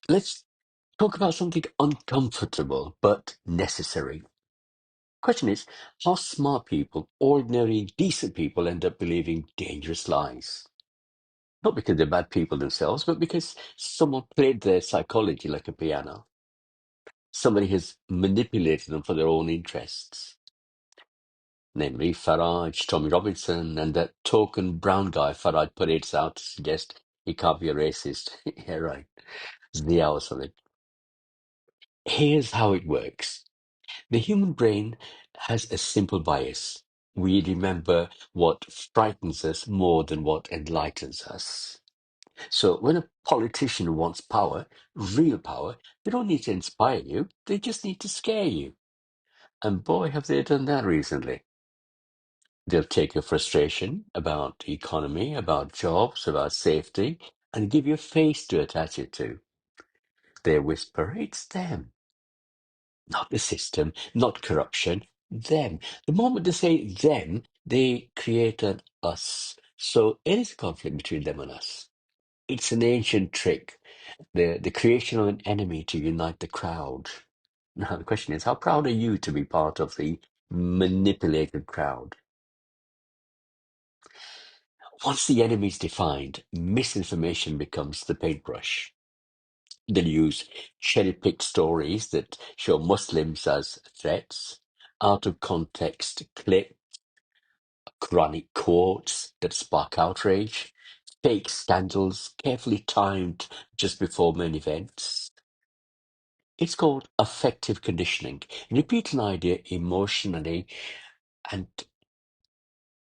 Let's talk about something uncomfortable but necessary. Question is, how smart people, ordinary, decent people end up believing dangerous lies. Not because they're bad people themselves, but because someone played their psychology like a piano. Somebody has manipulated them for their own interests. Namely, Farage, Tommy Robinson, and that token brown guy Farage parades out to suggest he can't be a racist. Yeah, right. Zia or something. Here's how it works. The human brain has a simple bias. We remember what frightens us more than what enlightens us. So when a politician wants power, real power, they don't need to inspire you, they just need to scare you. And boy, have they done that recently. They'll take your frustration about the economy, about jobs, about safety, and give you a face to attach it to. They whisper, it's them. Not the system, not corruption, them. The moment they say them, they create an us. So it is a conflict between them and us. It's an ancient trick, the creation of an enemy to unite the crowd. Now, the question is, how proud are you to be part of the manipulated crowd? Once the enemy is defined, misinformation becomes the paintbrush. They'll use cherry-picked stories that show Muslims as threats, out of context clip, chronic quotes that spark outrage, fake scandals carefully timed just before main events. It's called affective conditioning. Repeat an idea emotionally, and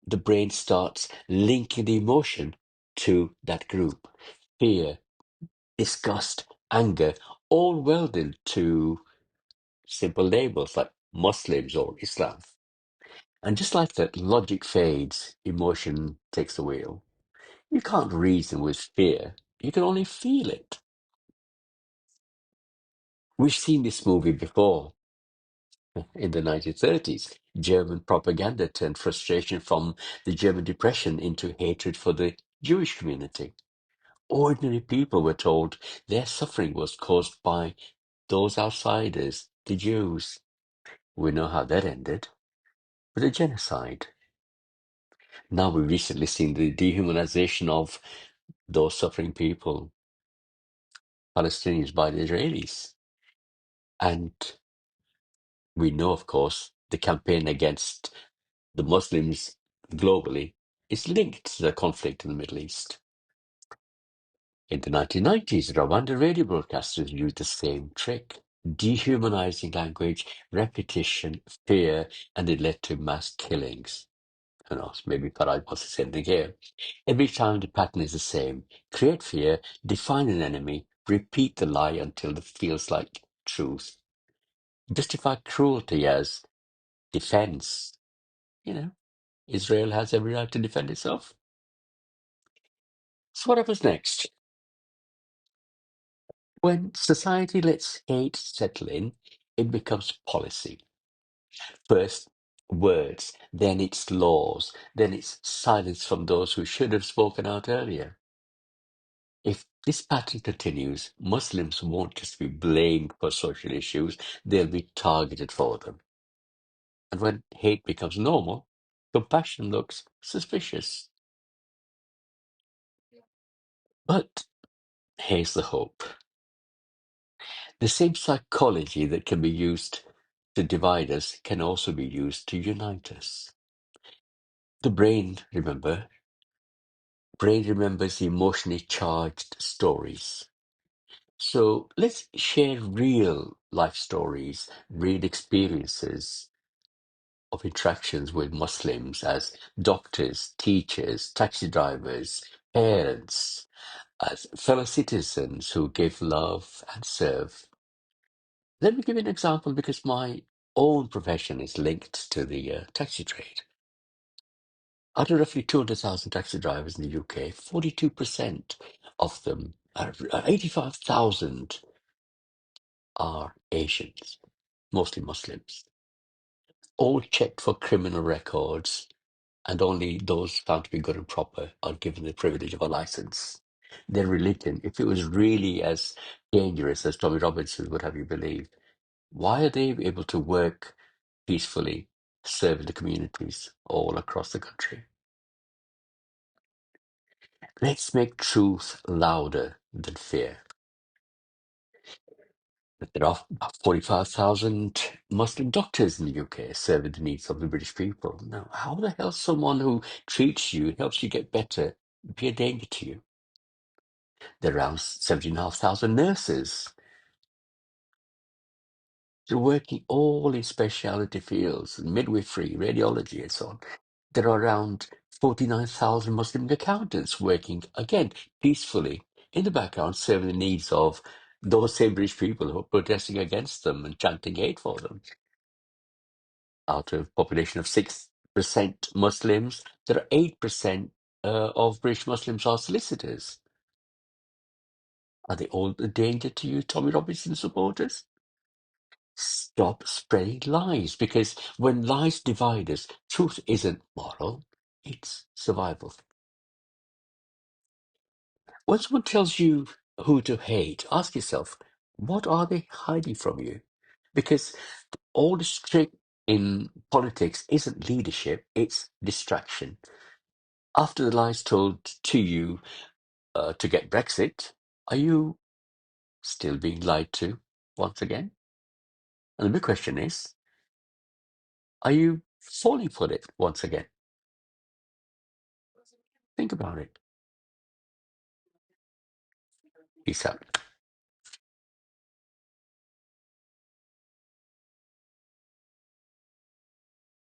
the brain starts linking the emotion to that group. Fear, disgust, anger, all welded to simple labels like Muslims or Islam. And just like that, logic fades, emotion takes the wheel. You can't reason with fear, you can only feel it. We've seen this movie before. In the 1930s, German propaganda turned frustration from the German Depression into hatred for the Jewish community. Ordinary people were told their suffering was caused by those outsiders, the Jews. We know how that ended, with a genocide. Now we've recently seen the dehumanization of those suffering people, Palestinians, by the Israelis. And we know, of course, the campaign against the Muslims globally is linked to the conflict in the Middle East. In the 1990s, Rwanda radio broadcasters used the same trick, dehumanizing language, repetition, fear, and it led to mass killings. Who knows, maybe Faraj was the same thing here. Every time the pattern is the same. Create fear, define an enemy, repeat the lie until it feels like truth. Justify cruelty as defense. You know, Israel has every right to defend itself. So what happens next? When society lets hate settle in, it becomes policy. First, words, then it's laws, then it's silence from those who should have spoken out earlier. If this pattern continues, Muslims won't just be blamed for social issues, they'll be targeted for them. And when hate becomes normal, compassion looks suspicious. But here's the hope. The same psychology that can be used to divide us can also be used to unite us. The brain remembers emotionally charged stories. So let's share real life stories, real experiences of interactions with Muslims as doctors, teachers, taxi drivers, parents, as fellow citizens who give love and serve. Let me give you an example because my own profession is linked to the taxi trade. Out of roughly 200,000 taxi drivers in the UK, 42% of them, 85,000, are Asians, mostly Muslims, all checked for criminal records, and only those found to be good and proper are given the privilege of a license. Their religion, if it was really as dangerous as Tommy Robinson would have you believe, why are they able to work peacefully, serving the communities all across the country? Let's make truth louder than fear. There are about 45,000 Muslim doctors in the UK serving the needs of the British people. Now, how the hell someone who treats you, helps you get better, be a danger to you? There are around 17,500 nurses. They're working all in specialty fields, midwifery, radiology, and so on. There are around 49,000 Muslim accountants working, again, peacefully in the background, serving the needs of those same British people who are protesting against them and chanting hate for them. Out of a population of 6% Muslims, there are 8% of British Muslims are solicitors. Are they all a danger to you, Tommy Robinson supporters? Stop spreading lies, because when lies divide us, truth isn't moral, it's survival. When someone tells you who to hate, ask yourself, what are they hiding from you? Because all the trick in politics isn't leadership, it's distraction. After the lies told to you to get Brexit, are you still being lied to once again? And the big question is, are you falling for it once again? Think about it. Peace out.